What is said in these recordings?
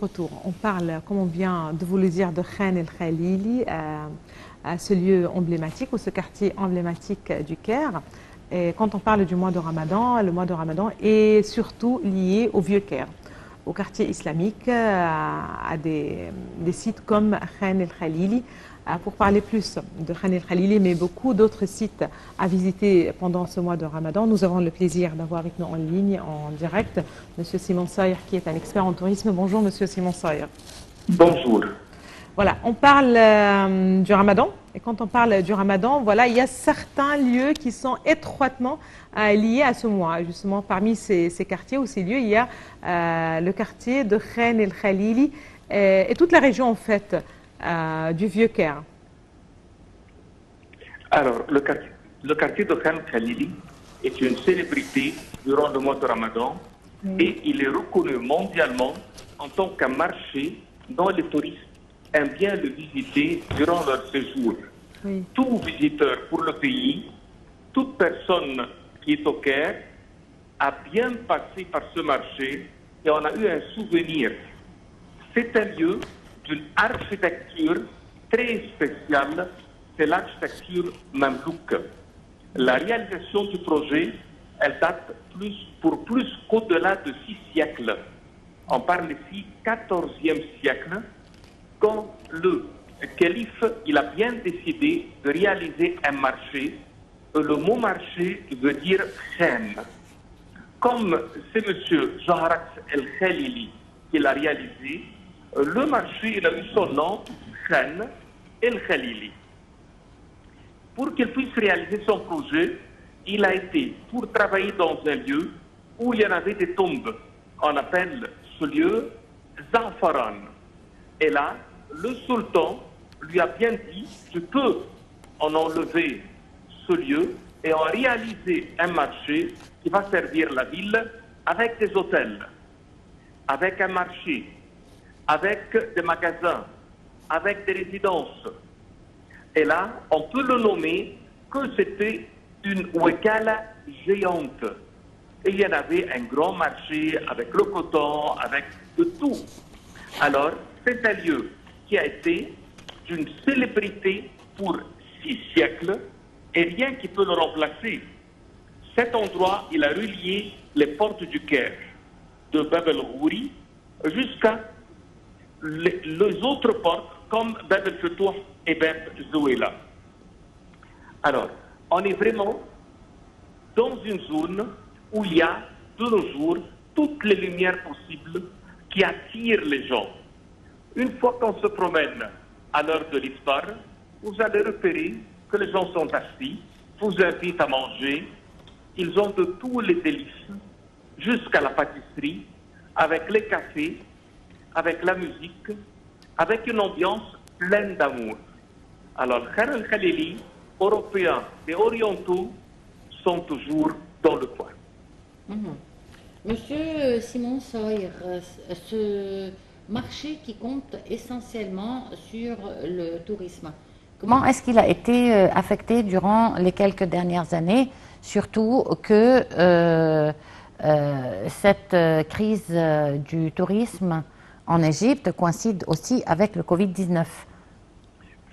retour. On parle, comme on vient de vous le dire, de Khan El Khalili, à ce lieu emblématique ou ce quartier emblématique du Caire. Et quand on parle du mois de Ramadan, le mois de Ramadan est surtout lié au Vieux Caire, au quartier islamique, à des sites comme Khan El Khalili. Pour parler plus de Khan El Khalili, mais beaucoup d'autres sites à visiter pendant ce mois de Ramadan, nous avons le plaisir d'avoir avec nous en ligne, en direct, M. Simon Sayer, qui est un expert en tourisme. Bonjour, M. Simon Sayer. Bonjour. Voilà, on parle du Ramadan. Et quand on parle du Ramadan, voilà, il y a certains lieux qui sont étroitement liés à ce mois. Justement, parmi ces quartiers ou ces lieux, il y a le quartier de Khan El Khalili et toute la région, en fait, du Vieux Caire. Alors, le quartier de Khan Khalili est une célébrité durant le mois de Ramadan et il est reconnu mondialement en tant qu'un marché dont les touristes aiment bien le visiter durant leur séjour. Oui. Tout visiteur pour le pays, toute personne qui est au Caire a bien passé par ce marché et on a eu un souvenir. C'est un lieu d'une architecture très spéciale, c'est l'architecture mamelouk. La réalisation du projet, elle date pour plus qu'au-delà de 6 siècles. On parle ici 14e siècle, quand le calife il a bien décidé de réaliser un marché. Le mot marché veut dire khan. Comme c'est M. Jahrat El-Khalili qui l'a réalisé, le marché il a eu son nom, Khan El-Khalili. Pour qu'il puisse réaliser son projet, il a été pour travailler dans un lieu où il y en avait des tombes. On appelle ce lieu Zafaran. Et là, le sultan lui a bien dit, tu peux en enlever ce lieu et en réaliser un marché qui va servir la ville avec des hôtels, avec un marché, avec des magasins, avec des résidences. Et là, on peut le nommer que c'était une wakala géante. Et il y en avait un grand marché avec le coton, avec de tout. Alors, c'est un lieu qui a été d'une célébrité pour 6 siècles et rien qui peut le remplacer. Cet endroit, il a relié les portes du Caire, de Bab el-Ghouri jusqu'à les autres portes comme Bab el-Futuh et Bab Zouela. Alors, on est vraiment dans une zone où il y a de nos jours toutes les lumières possibles qui attirent les gens. Une fois qu'on se promène à l'heure de l'iftar, vous allez repérer que les gens sont assis, vous invitent à manger, ils ont de tous les délices, jusqu'à la pâtisserie, avec les cafés, avec la musique, avec une ambiance pleine d'amour. Alors, Khan El Khalili, Européens et Orientaux sont toujours dans le coin. Monsieur Simon Sayer, ce marché qui compte essentiellement sur le tourisme, comment est-ce qu'il a été affecté durant les quelques dernières années, surtout que cette crise du tourisme en Égypte coïncide aussi avec le Covid-19?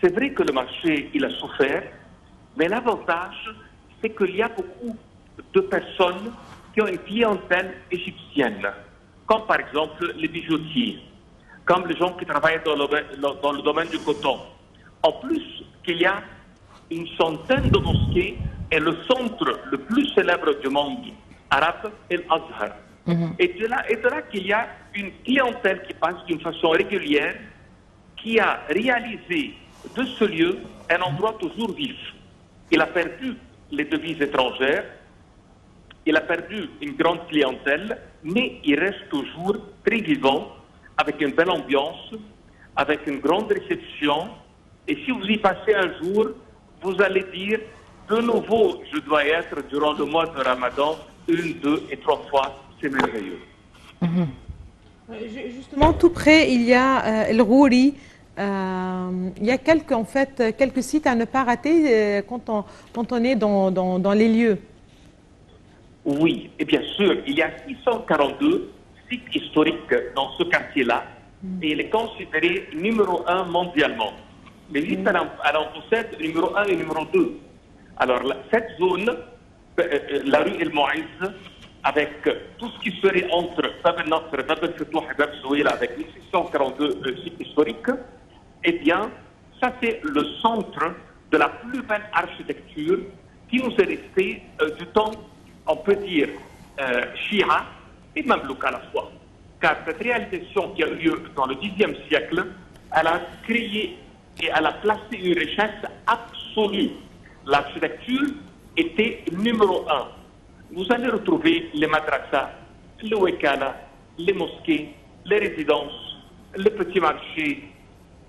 C'est vrai que le marché, il a souffert, mais l'avantage, c'est qu'il y a beaucoup de personnes qui ont une clientèle égyptienne, comme par exemple les bijoutiers, comme les gens qui travaillent dans le domaine du coton. En plus qu'il y a une centaine de mosquées et le centre le plus célèbre du monde arabe est l'Azhar. Et de là qu'il y a une clientèle qui passe d'une façon régulière, qui a réalisé de ce lieu un endroit toujours vif. Il a perdu les devises étrangères, il a perdu une grande clientèle, mais il reste toujours très vivant, avec une belle ambiance, avec une grande réception. Et si vous y passez un jour, vous allez dire, de nouveau, je dois y être durant le mois de Ramadan, 1, 2 et 3 fois, c'est merveilleux. Justement, tout près, il y a El Ghouri. Il y a quelques sites à ne pas rater quand on est dans les lieux. Oui, et bien sûr, il y a 642 sites historiques dans ce quartier-là, et il est considéré numéro 1 mondialement. L'Égypte, elle en possède numéro 1 et numéro 2. Alors, cette zone, la rue El Mouiz, avec tout ce qui serait entre Bab el-Nasr, Bab el-Fetouh et Bab Zouila, avec 1642 sites historiques, eh bien, ça c'est le centre de la plus belle architecture qui nous est restée du temps, on peut dire, Shia et Mamelouk à la fois. Car cette réalisation qui a eu lieu dans le Xe siècle, elle a créé et elle a placé une richesse absolue. L'architecture était numéro 1. Vous allez retrouver les madrasas, le wekala, les mosquées, les résidences, les petits marchés.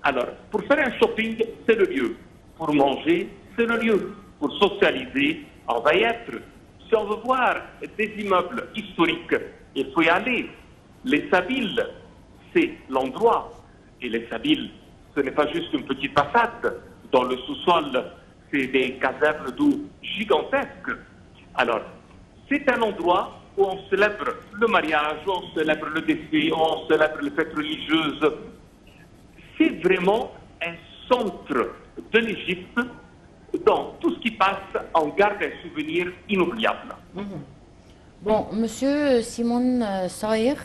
Alors, pour faire un shopping, c'est le lieu. Pour manger, c'est le lieu. Pour socialiser, on va y être. Si on veut voir des immeubles historiques, il faut y aller. Les Sabiles, c'est l'endroit. Et les Sabiles, ce n'est pas juste une petite façade. Dans le sous-sol, c'est des casernes d'eau gigantesques. Alors, c'est un endroit où on célèbre le mariage, où on célèbre le décès, où on célèbre les fêtes religieuses. C'est vraiment un centre de l'Égypte dont tout ce qui passe en garde un souvenir inoubliable. Bon, Monsieur Simon Saïr,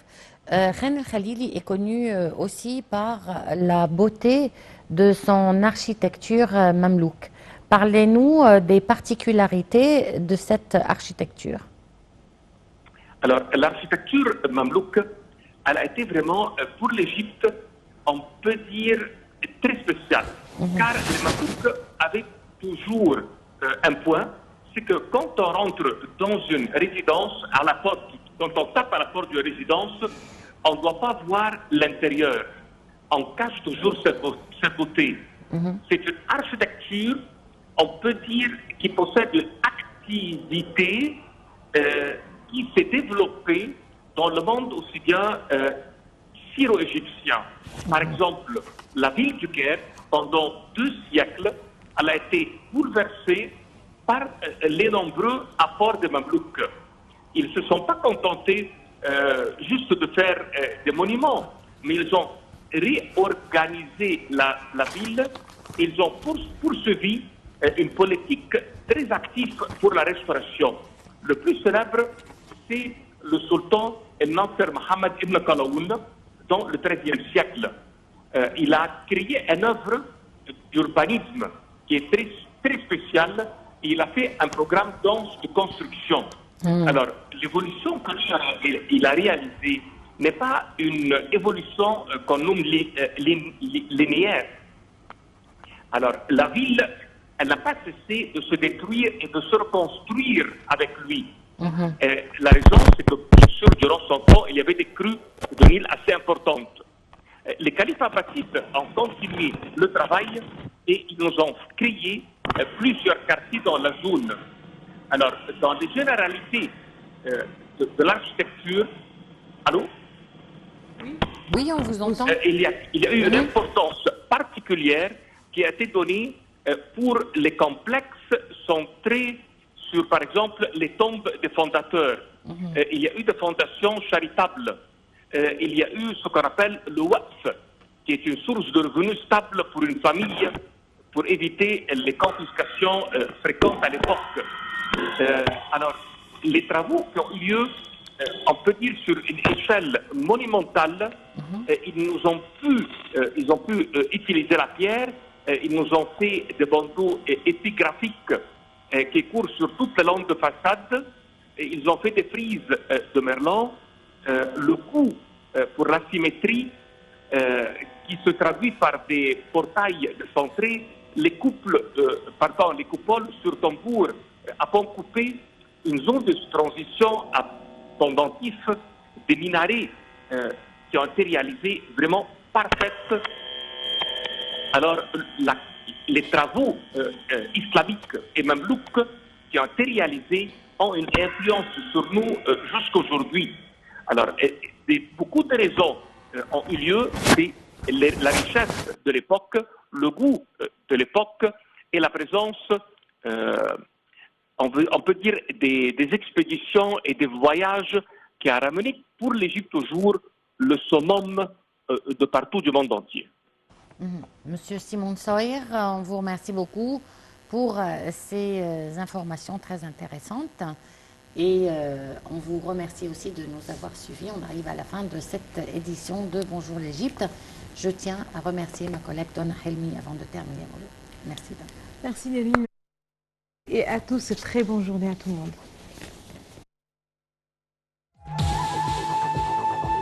Khan el-Khalili est connu aussi par la beauté de son architecture mamelouk. Parlez-nous des particularités de cette architecture. Alors, l'architecture mamelouk, elle a été vraiment, pour l'Égypte, on peut dire, très spéciale. Car les Mamelouks avaient toujours un point, c'est que quand on rentre dans une résidence, à la porte, quand on tape à la porte d'une résidence, on ne doit pas voir l'intérieur. On cache toujours cette beauté. C'est une architecture, on peut dire, qui possède une activité qui s'est développée dans le monde aussi bien syro-égyptien. Par exemple, la ville du Caire, pendant 2 siècles, elle a été bouleversée par les nombreux apports des Mamelouks. Ils ne se sont pas contentés juste de faire des monuments, mais ils ont réorganisé la ville, ils ont poursuivi une politique très active pour la restauration. Le plus célèbre, c'est le sultan El-Nasser Mohammed Ibn Qalaoun dans le XIIIe siècle. Il a créé une œuvre d'urbanisme qui est très, très spéciale. Et il a fait un programme dense de construction. Alors, l'évolution qu'il a réalisée n'est pas une évolution qu'on nomme linéaire. Alors, la ville, elle n'a pas cessé de se détruire et de se reconstruire avec lui. La raison, c'est que, bien sûr, durant son temps, il y avait des crues de Nil assez importantes. Les califes abbasides ont continué le travail et ils nous ont créé plusieurs quartiers dans la zone. Alors, dans les généralités de l'architecture, allô? Oui, on vous entend. Il y a eu une importance particulière qui a été donnée pour les complexes centrés sur, par exemple, les tombes des fondateurs. Il y a eu des fondations charitables. Il y a eu ce qu'on appelle le waqf, qui est une source de revenus stable pour une famille, pour éviter les confiscations fréquentes à l'époque. Alors, les travaux qui ont eu lieu, on peut dire sur une échelle monumentale, ils ont pu utiliser la pierre, ils nous ont fait des bandeaux épigraphiques qui courent sur toute la longue de façade, ils ont fait des frises de Merlin. Le coût pour la symétrie qui se traduit par des portails centrés, les coupoles sur tambour à pont coupé, une zone de transition à pendentif, des minarets qui ont été réalisés vraiment parfaites. Alors, les travaux islamiques et mamelouks qui ont été réalisés ont une influence sur nous jusqu'aujourd'hui. Alors, beaucoup de raisons ont eu lieu, c'est la richesse de l'époque, le goût de l'époque et la présence, on peut dire, des expéditions et des voyages qui a ramené pour l'Égypte toujours le summum de partout du monde entier. Monsieur Simon Sawyer, on vous remercie beaucoup pour ces informations très intéressantes et on vous remercie aussi de nous avoir suivis. On arrive à la fin de cette édition de Bonjour l'Égypte. Je tiens à remercier ma collègue Donna Helmi avant de terminer. Merci. Merci Nelly. Et à tous, très bonne journée à tout le monde.